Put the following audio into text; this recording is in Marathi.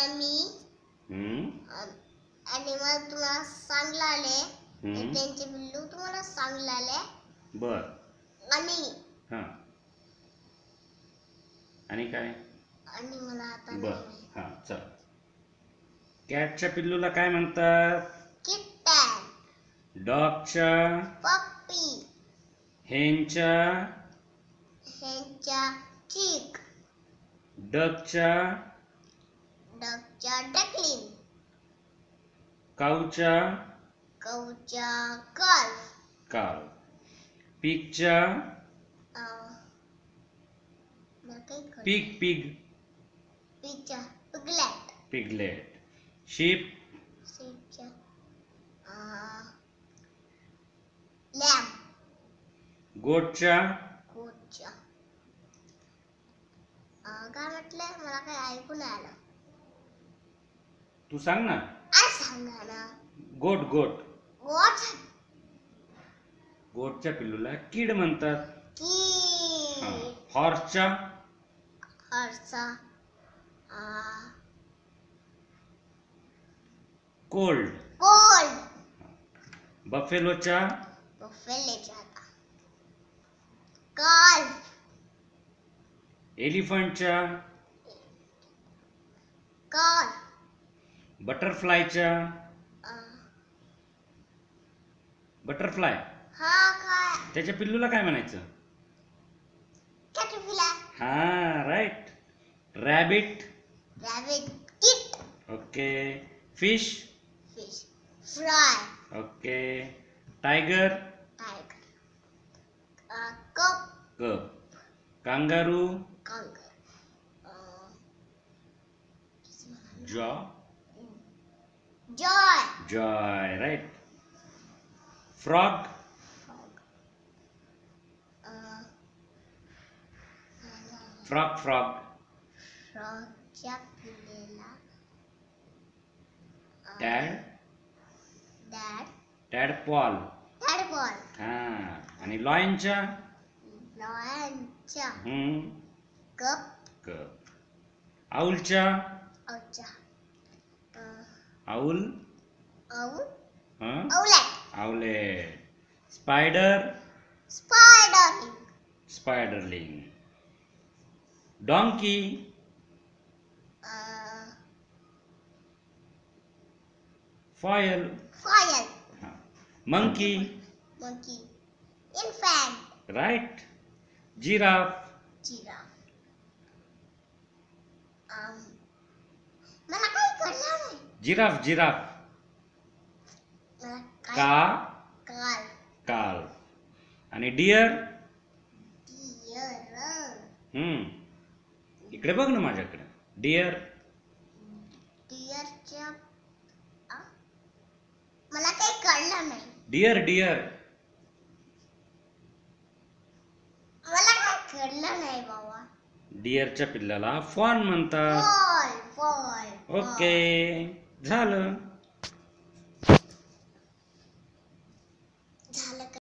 मी ॲनिमल तुम्हाला सांगलाले त्यांचे पिल्लू तुम्हाला सांगलाले बर आणि काय आणि मला आता बर चल कॅटच्या पिल्लूला काय म्हणतात किटन डॉगच्या पप्पी हेनच्या चिक डकच्या डकलिंग काऊच्या काल पिगच्या पिगलेट शीपच्या लॅम्ब गोटच्या काय म्हटलं मला काय ऐकून आलं तू सांग ना सांगा ना गोट गोटच्या पिल्लूला कीड म्हणतात हॉर्सचा कोल्ड बफेलोच्या एलिफंटच्या बटरफ्लाय त्याच्या पिल्लूला काय म्हणायचं right rabbit okay fish fry okay tiger cub kangaroo joey right frog फ्रॉगच्या पिल्लेला टॅडपॉल आणि लॉयनच्या कप आऊलच्या owlet spiderling donkey foal monkey infant right giraffe मला काही कळलं नाही जिराफ काल आणि डिअर इकडे बघ ना माझ्याकडे डिअरच्या मला काही कळलं नाही डिअर मला काही कळलं नाही बाबा डिअरच्या पिल्लाला फॉन म्हणतात ओके झालं